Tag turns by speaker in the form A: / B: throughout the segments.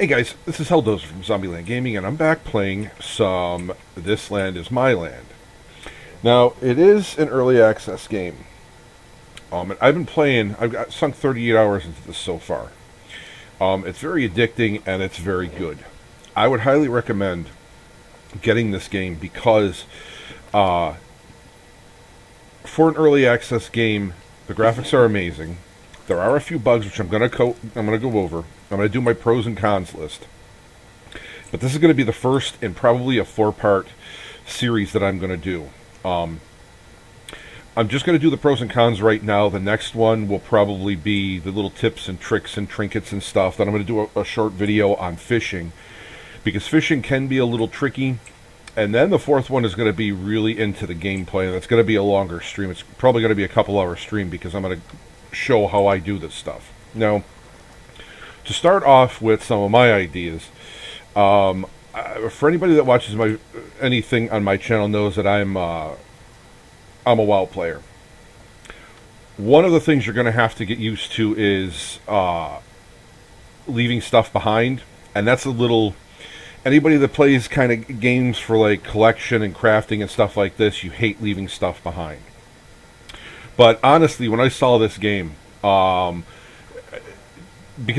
A: Hey guys, this is Helldozer from Zombieland Gaming, and I'm back playing some This Land Is My Land. Now, it is an early access game. And I've been playing, I've got sunk 38 hours into this so far. It's very addicting, and it's very good. I would highly recommend getting this game because for an early access game, the graphics are amazing. There are a few bugs which I'm gonna go over. I'm gonna do my pros and cons list. But this is gonna be the first in probably a 4-part series that I'm gonna do. I'm just gonna do the pros and cons right now. The next one will probably be the little tips and tricks and trinkets and stuff. Then I'm gonna do a short video on fishing, because fishing can be a little tricky. And then the fourth one is going to be really into the gameplay. That's going to be a longer stream. It's probably going to be a couple-hour stream because I'm going to show how I do this stuff. Now, to start off with some of my ideas, for anybody that watches anything on my channel knows that I'm a WoW player. One of the things you're going to have to get used to is leaving stuff behind, and that's a little... Anybody that plays kind of games for like collection and crafting and stuff like this, you hate leaving stuff behind. But honestly, when I saw this game, because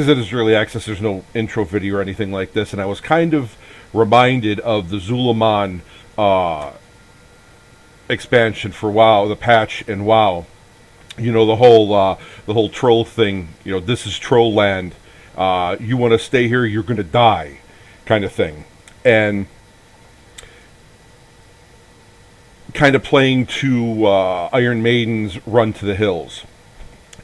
A: it is early access, there's no intro video or anything like this, and I was kind of reminded of the Zoram expansion for WoW, the patch in WoW. You know, the whole troll thing. You know, this is troll land. You want to stay here, you're going to die, kind of thing. And kind of playing to Iron Maiden's Run to the Hills.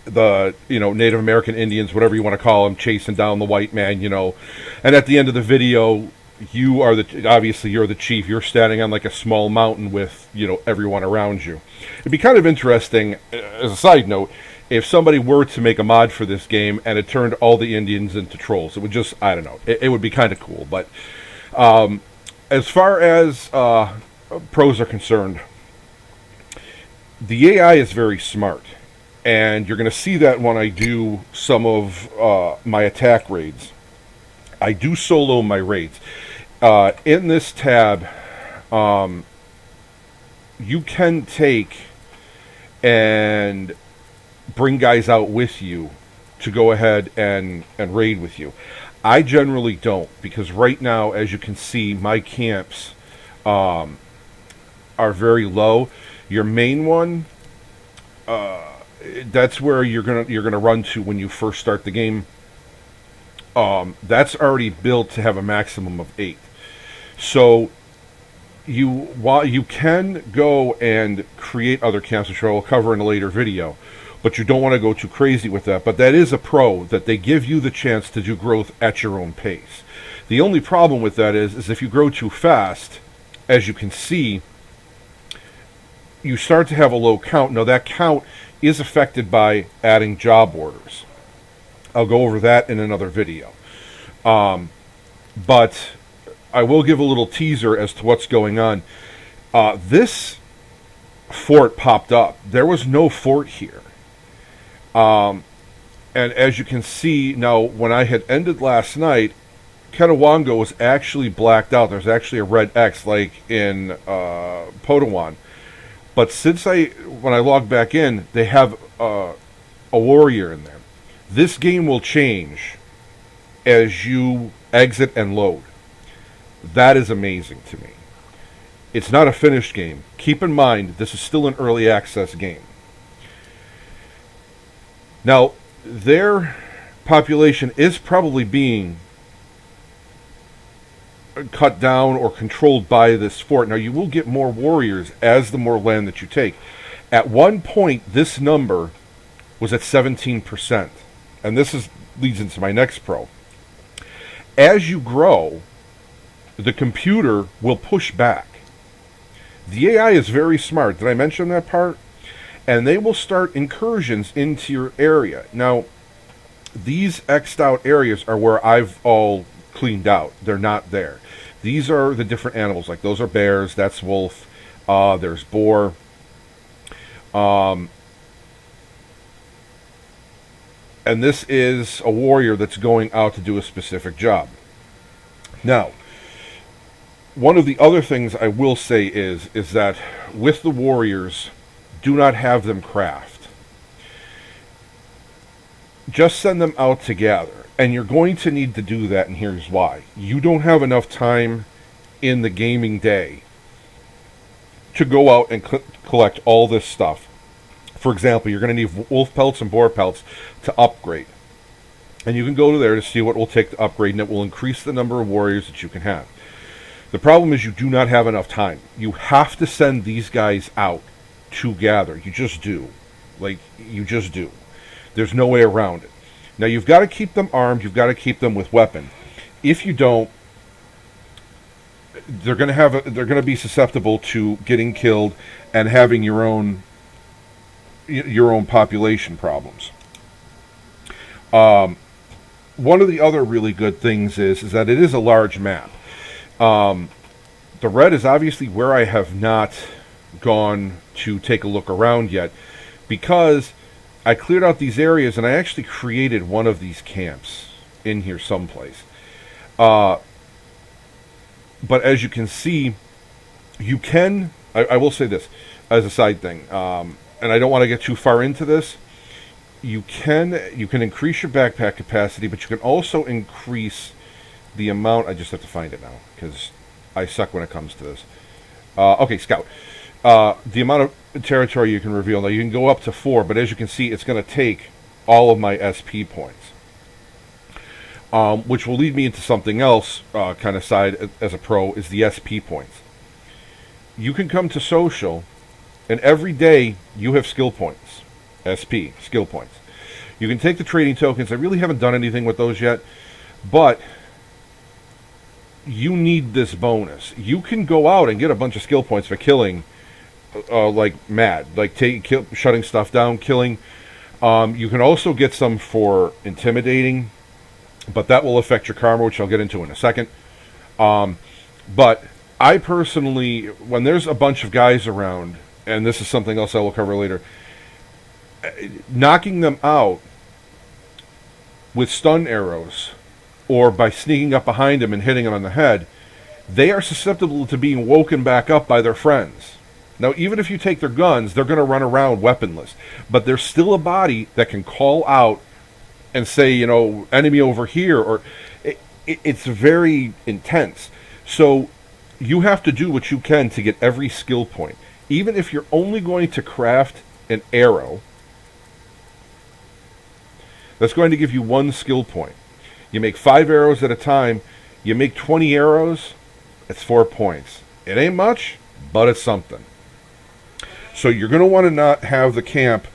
A: The, Native American Indians, whatever you want to call them, chasing down the white man, And at the end of the video, you're the chief. You're standing on like a small mountain with, everyone around you. It'd be kind of interesting, as a side note, if somebody were to make a mod for this game and it turned all the Indians into trolls. It would just, I don't know, it would be kind of cool. But as far as pros are concerned, the AI is very smart. And you're going to see that when I do some of my attack raids. I do solo my raids. In this tab, you can take and bring guys out with you to go ahead and raid with you. I generally don't, because right now, as you can see, my camps are very low. Your main one, that's where you're gonna run to when you first start the game. That's already built to have a maximum of 8. So you can go and create other camps, which I will cover in a later video. But you don't want to go too crazy with that. But that is a pro, that they give you the chance to do growth at your own pace. The only problem with that is if you grow too fast, as you can see, you start to have a low count. Now, that count is affected by adding job orders. I'll go over that in another video. But I will give a little teaser as to what's going on. This fort popped up. There was no fort here. And as you can see, now, when I had ended last night, Ketawongo was actually blacked out. There's actually a red X, like in Potawan. But when I log back in, they have a warrior in there. This game will change as you exit and load. That is amazing to me. It's not a finished game. Keep in mind, this is still an early access game. Now, their population is probably being cut down or controlled by this fort. Now, you will get more warriors as the more land that you take. At one point, this number was at 17%. And this leads into my next pro. As you grow, the computer will push back. The AI is very smart. Did I mention that part? And they will start incursions into your area. Now, these X'd out areas are where I've all cleaned out. They're not there. These are the different animals. Like, those are bears, that's wolf, there's boar. And this is a warrior that's going out to do a specific job. Now, one of the other things I will say is that with the warriors, do not have them craft. Just send them out to gather. And you're going to need to do that, and here's why. You don't have enough time in the gaming day to go out and collect all this stuff. For example, you're going to need wolf pelts and boar pelts to upgrade. And you can go to there to see what it will take to upgrade, and it will increase the number of warriors that you can have. The problem is you do not have enough time. You have to send these guys out to gather. You just do. Like, you just do. There's no way around it. Now, you've got to keep them armed. You've got to keep them with weapon. If you don't, they're going to be susceptible to getting killed and having your own population problems. One of the other really good things is that it is a large map. The red is obviously where I have not gone to take a look around yet, because I cleared out these areas and I actually created one of these camps in here someplace. But as you can see, you can, I will say this as a side thing, and I don't want to get too far into this. You can increase your backpack capacity, but you can also increase the amount. I just have to find it now because I suck when it comes to this. Okay, Scout. The amount of territory you can reveal. Now, you can go up to 4, but as you can see, it's going to take all of my SP points. Which will lead me into something else, kind of side as a pro, is the SP points. You can come to social, and every day you have skill points. SP, skill points. You can take the trading tokens. I really haven't done anything with those yet, but you need this bonus. You can go out and get a bunch of skill points for killing like mad, like shutting stuff down, killing. You can also get some for intimidating, but that will affect your karma, which I'll get into in a second. But I personally, when there's a bunch of guys around, and this is something else I will cover later, knocking them out with stun arrows or by sneaking up behind them and hitting them on the head, they are susceptible to being woken back up by their friends. Now, even if you take their guns, they're going to run around weaponless. But there's still a body that can call out and say, you know, enemy over here. Or it's very intense. So you have to do what you can to get every skill point. Even if you're only going to craft an arrow, that's going to give you 1 skill point. You make 5 arrows at a time. You make 20 arrows, it's 4 points. It ain't much, but it's something. So you're going to want to not have the camp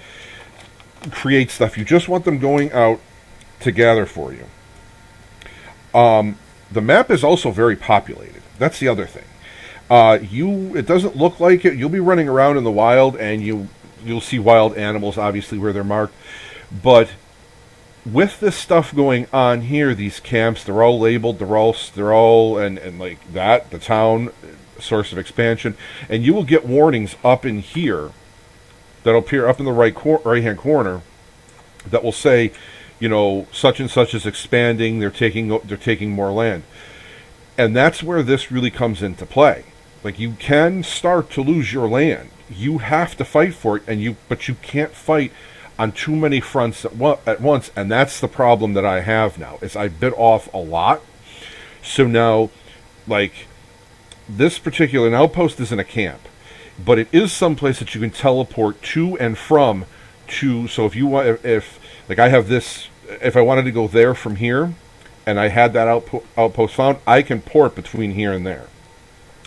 A: create stuff. You just want them going out to gather for you. The map is also very populated. That's the other thing. It doesn't look like it. You'll be running around in the wild, and you'll see wild animals, obviously, where they're marked. But with this stuff going on here, these camps, they're all labeled, they're all and like that, the town, source of expansion, and you will get warnings up in here that'll appear up in the right-hand corner that will say, you know, such and such is expanding, they're taking more land. And that's where this really comes into play. Like, you can start to lose your land. You have to fight for it, but you can't fight on too many fronts at once, and that's the problem that I have now, is I bit off a lot. So now, like, this particular outpost isn't a camp, but it is someplace that you can teleport to and from so if you want, like I have this, if I wanted to go there from here, and I had that outpost found, I can port between here and there.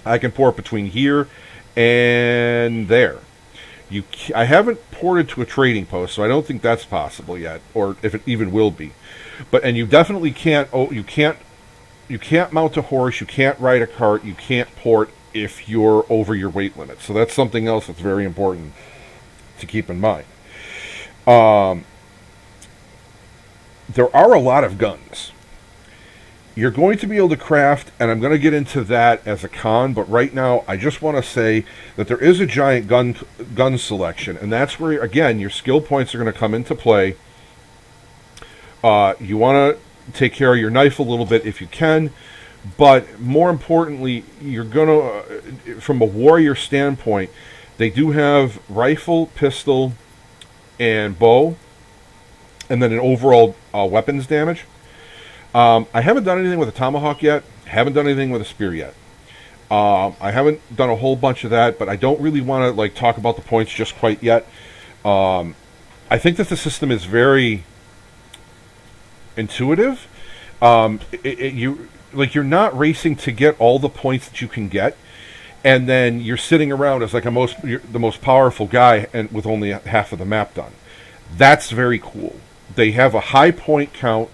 A: I can port between here and there. I haven't ported to a trading post, so I don't think that's possible yet, or if it even will be. And you definitely can't. You can't mount a horse. You can't ride a cart. You can't port if you're over your weight limit. So that's something else that's very important to keep in mind. There are a lot of guns. You're going to be able to craft, and I'm going to get into that as a con, but right now I just want to say that there is a giant gun selection, and that's where, again, your skill points are going to come into play. You want to take care of your knife a little bit if you can, But more importantly, you're gonna, from a warrior standpoint, they do have rifle, pistol, and bow, and then an overall weapons damage. I haven't done anything with a tomahawk yet. Haven't done anything with a spear yet. I haven't done a whole bunch of that, but I don't really want to like talk about the points just quite yet. I think that the system is very intuitive. You're not racing to get all the points that you can get, and then you're sitting around as like the most powerful guy and with only half of the map done. That's very cool. They have a high point count,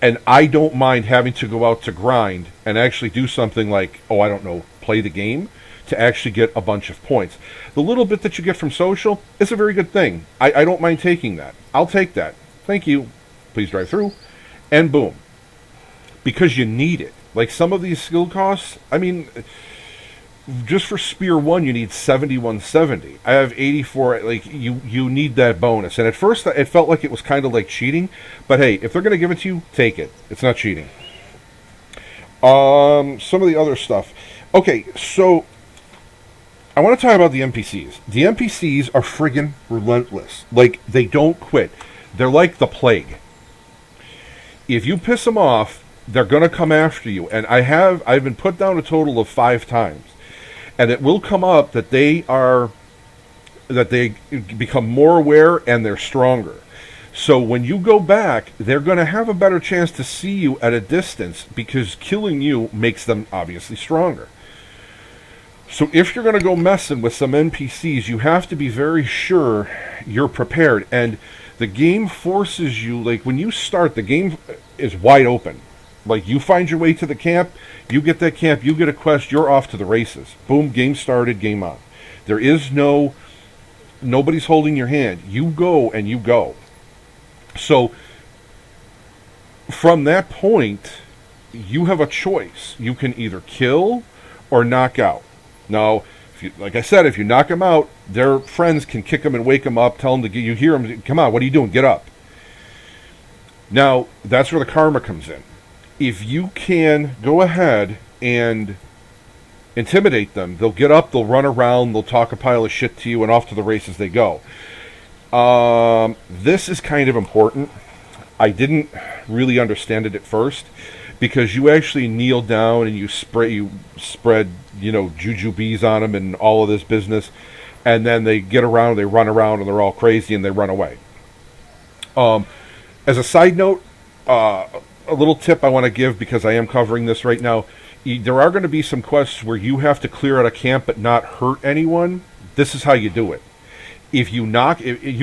A: and I don't mind having to go out to grind and actually do something like, oh, I don't know, play the game to actually get a bunch of points. The little bit that you get from social is a very good thing. I don't mind taking that. I'll take that. Thank you. Please drive through. And boom. Because you need it. Like some of these skill costs, I mean, just for Spear 1, you need 7170. I have 84. Like, you need that bonus. And at first, it felt like it was kind of like cheating. But hey, if they're going to give it to you, take it. It's not cheating. Some of the other stuff. Okay, so I want to talk about the NPCs. The NPCs are friggin' relentless. Like, they don't quit. They're like the plague. If you piss them off, they're going to come after you. And I've been put down a total of 5 times. And it will come up that they become more aware and they're stronger. So when you go back, they're going to have a better chance to see you at a distance because killing you makes them obviously stronger. So if you're going to go messing with some NPCs, you have to be very sure you're prepared. And the game forces you, like when you start, the game is wide open. Like you find your way to the camp, you get that camp, you get a quest, you're off to the races. Boom, game started, game on. There is nobody's holding your hand. You go and you go. So from that point, you have a choice. You can either kill or knock out. Now, like I said, if you knock them out, their friends can kick them and wake them up, tell them to get, you hear them, come on, what are you doing? Get up. Now, that's where the karma comes in. If you can go ahead and intimidate them, they'll get up, they'll run around, they'll talk a pile of shit to you, and off to the races they go. This is kind of important. I didn't really understand it at first, because you actually kneel down and you spread, juju bees on them and all of this business, and then they get around, they run around, and they're all crazy, and they run away. As a side note, a little tip I want to give, because I am covering this right now, there are going to be some quests where you have to clear out a camp but not hurt anyone. This is how you do it. If you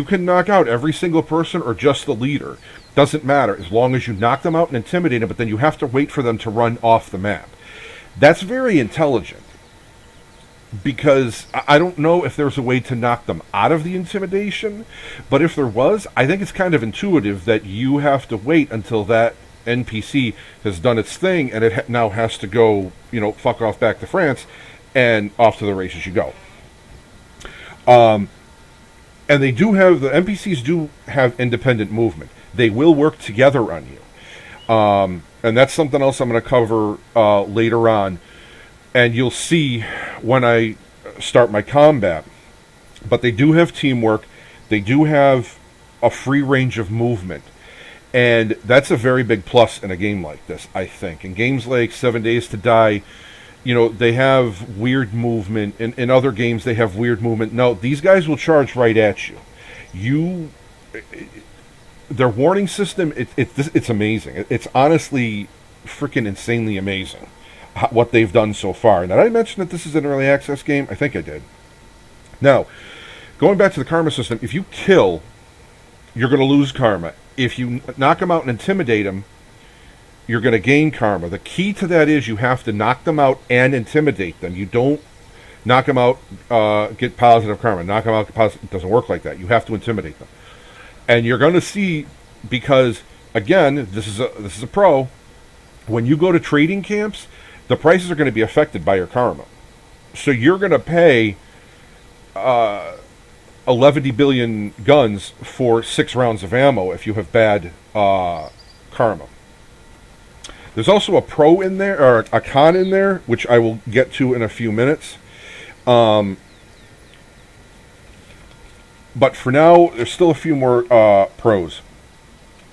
A: can knock out every single person or just the leader. Doesn't matter, as long as you knock them out and intimidate them, but then you have to wait for them to run off the map. That's very intelligent, because I don't know if there's a way to knock them out of the intimidation, but if there was, I think it's kind of intuitive that you have to wait until that NPC has done its thing, and it now has to go, fuck off back to France, and off to the races you go. And the NPCs do have independent movement. They will work together on you. And that's something else I'm going to cover later on. And you'll see when I start my combat. But they do have teamwork. They do have a free range of movement. And that's a very big plus in a game like this, I think. In games like 7 Days to Die, they have weird movement. In other games, they have weird movement. No, these guys will charge right at you. Their warning system, it's amazing. It's honestly freaking insanely amazing what they've done so far. Now, did I mention that this is an early access game? I think I did. Now, going back to the karma system, if you kill, you're going to lose karma. If you knock them out and intimidate them, you're going to gain karma. The key to that is you have to knock them out and intimidate them. You don't knock them out, get positive karma. Knock them out, it doesn't work like that. You have to intimidate them. And you're going to see, because, again, this is a pro, when you go to trading camps, the prices are going to be affected by your karma. So you're going to pay 11 billion guns for 6 rounds of ammo if you have bad karma. There's also a pro in there, or a con in there, which I will get to in a few minutes. But for now, there's still a few more pros.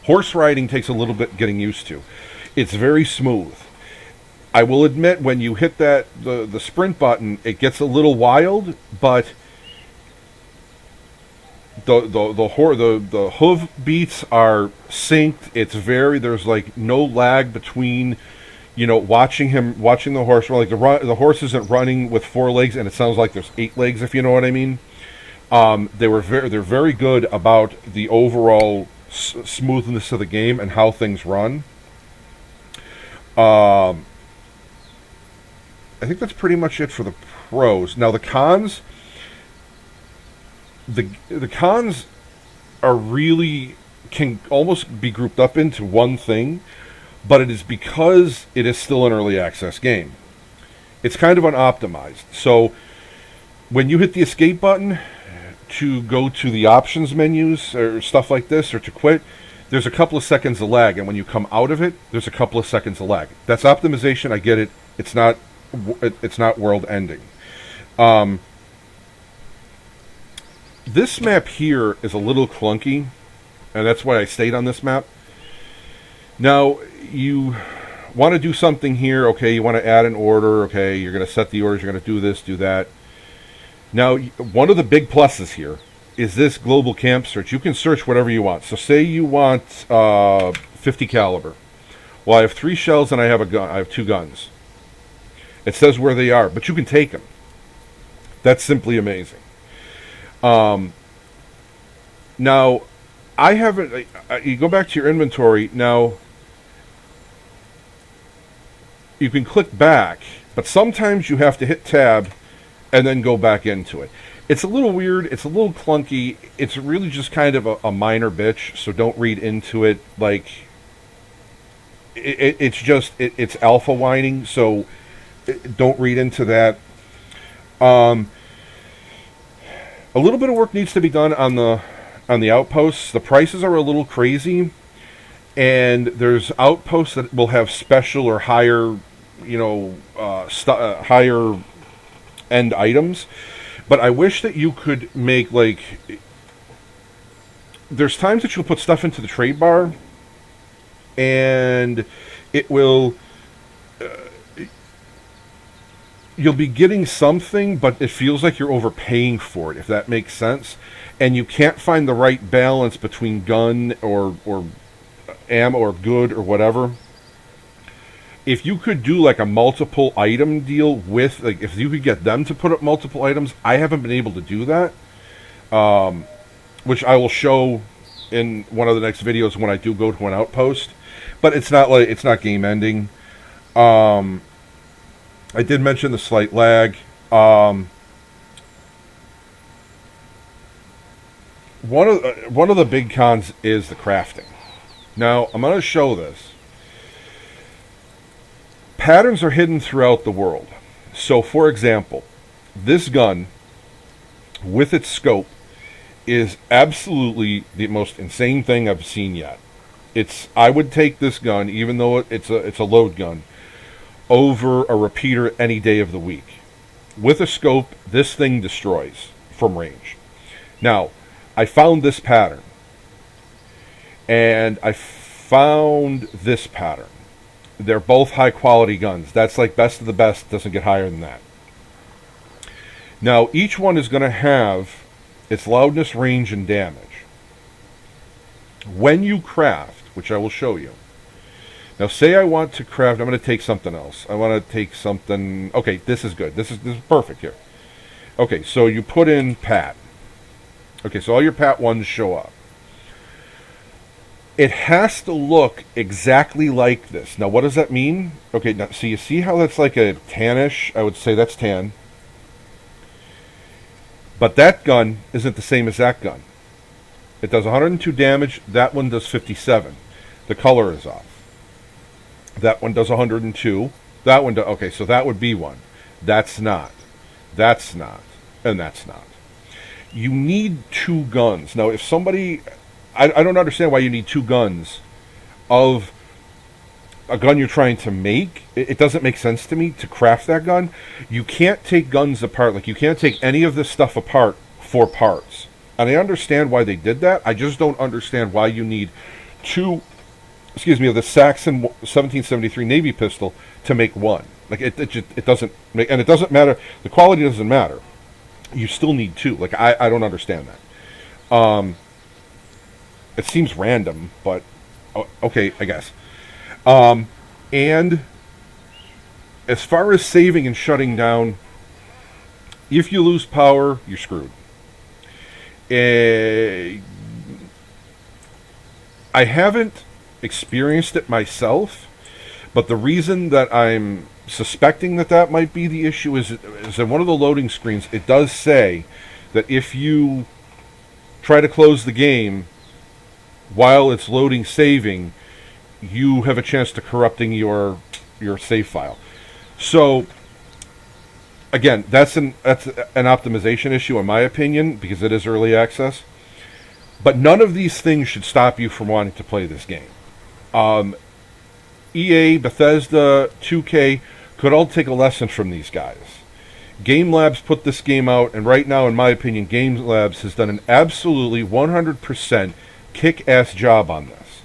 A: Horse riding takes a little bit getting used to. It's very smooth. I will admit, when you hit the sprint button, it gets a little wild, but the hoof beats are synced. There's like no lag between, watching the horse. Like the horse isn't running with 4 legs, and it sounds like there's 8 legs, if you know what I mean. They're very good about the overall smoothness of the game and how things run. I think that's pretty much it for the pros. Now the cons, the cons are really can almost be grouped up into one thing, but it is because it is still an early access game. It's kind of unoptimized. So when you hit the escape button to go to the options menus or stuff like this, or to quit, there's a couple of seconds of lag, and when you come out of it, there's a couple of seconds of lag. That's optimization. I get it. It's not world ending. This map here is a little clunky, and that's why I stayed on this map. Now, you want to do something here. Okay, you want to add an order. Okay, you're going to set the orders. You're going to do this, do that. Now, one of the big pluses here is this global camp search. You can search whatever you want. So say you want 50 caliber. Well, I have 3 shells and I have a gun. I have 2 guns. It says where they are, but you can take them. That's simply amazing. Now, I haven't. You go back to your inventory. Now, you can click back, but sometimes you have to hit tab and then go back into it. It's a little weird. It's a little clunky. It's really just kind of a minor bitch, so don't read into it. Like, it's alpha whining, so don't read into that. A little bit of work needs to be done on the outposts. The prices are a little crazy, and there's outposts that will have special or higher, higher end items. But I wish that you could make, like, there's times that you'll put stuff into the trade bar, and it will, you'll be getting something, but it feels like you're overpaying for it, if that makes sense. And you can't find the right balance between gun or ammo or good or whatever. If you could do like a multiple item deal with, like, if you could get them to put up multiple items, I haven't been able to do that, which I will show in one of the next videos when I do go to an outpost. But it's not game ending. I did mention the slight lag. One of the big cons is the crafting. Now, I'm going to show this. Patterns are hidden throughout the world. So, for example, this gun, with its scope, is absolutely the most insane thing I've seen yet. I would take this gun, even though it's a load gun, over a repeater any day of the week. With a scope, this thing destroys from range. Now, I found this pattern, and I found this pattern. They're both high quality guns. That's like best of the best, doesn't get higher than that. Now, each one is going to have its loudness, range, and damage. When you craft, which I will show you. Now, say I want to craft, I'm going to take something else. I want to take something, okay, this is good. This is perfect here. Okay, so you put in Pat. Okay, so all your Pat 1s show up. It has to look exactly like this. Now, what does that mean? Okay, now, so you see how that's like a tannish? I would say that's tan. But that gun isn't the same as that gun. It does 102 damage. That one does 57. The color is off. That one does 102. That one does... Okay, so that would be one. That's not. That's not. And that's not. You need 2 guns. Now, if somebody... I don't understand why you need 2 guns of a gun you're trying to make, it doesn't make sense to me to craft that gun. You can't take guns apart. Like, you can't take any of this stuff apart for parts. And I understand why they did that. I just don't understand why you need two, of the Saxon 1773 Navy pistol to make one. Like, it doesn't make, and it doesn't matter. The quality doesn't matter. You still need two. Like, I don't understand that. It seems random, but okay, I guess. And as far as saving and shutting down, if you lose power, you're screwed. I haven't experienced it myself, but the reason that I'm suspecting that might be the issue is in one of the loading screens, it does say that if you try to close the game while it's loading saving, you have a chance to corrupting your save file. So again, that's an optimization issue in my opinion, because it is early access. But none of these things should stop you from wanting to play this game. EA, Bethesda, 2K could all take a lesson from these guys. Game Labs put this game out, and right now, in my opinion, Game Labs has done an absolutely 100% kick-ass job on this.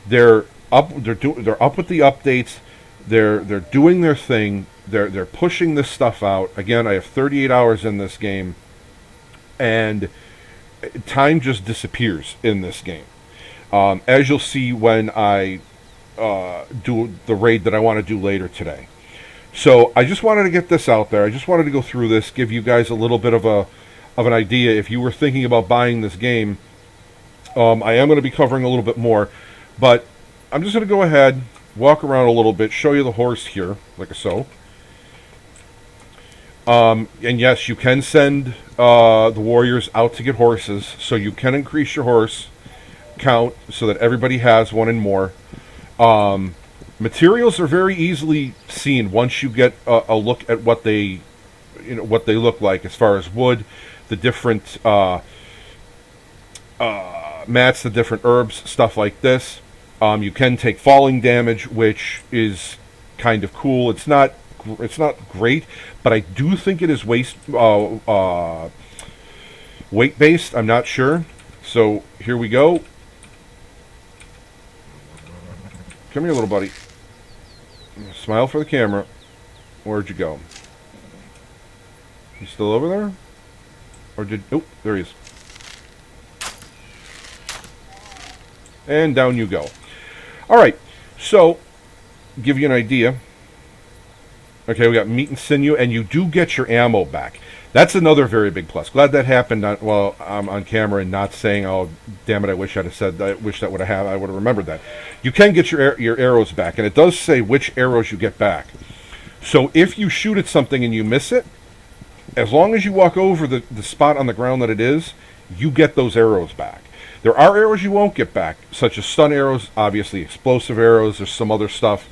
A: They're up with the updates. They're doing their thing. They're pushing this stuff out. Again, I have 38 hours in this game, and time just disappears in this game. As you'll see when I do the raid that I want to do later today. So I just wanted to get this out there. I just wanted to go through this, give you guys a little bit of an idea. If you were thinking about buying this game, I am going to be covering a little bit more, but I'm just going to go ahead, walk around a little bit, show you the horse here, like so. And yes, you can send the warriors out to get horses, so you can increase your horse count so that everybody has one and more. Materials are very easily seen once you get a look at what they look like, as far as wood, the different mats, the different herbs, stuff like this. You can take falling damage, which is kind of cool. It's not great, but I do think it is weight based. I'm not sure. So here we go. Come here, little buddy. Smile for the camera. Where'd you go? You still over there? Or did... Oh, there he is. And down you go. Alright, so, give you an idea. Okay, we got meat and sinew, and you do get your ammo back. That's another very big plus. Glad that happened while I'm on camera and not saying, "Oh, damn it! I wish I'd have said that. I wish that would have. I would have remembered that." You can get your arrows back, and it does say which arrows you get back. So if you shoot at something and you miss it, as long as you walk over the spot on the ground that it is, you get those arrows back. There are arrows you won't get back, such as stun arrows, obviously explosive arrows. There's some other stuff.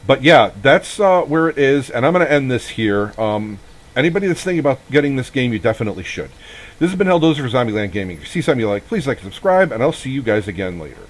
A: But yeah, that's where it is, and I'm going to end this here. Anybody that's thinking about getting this game, you definitely should. This has been Helldozer for Zombieland Gaming. If you see something you like, please like and subscribe, and I'll see you guys again later.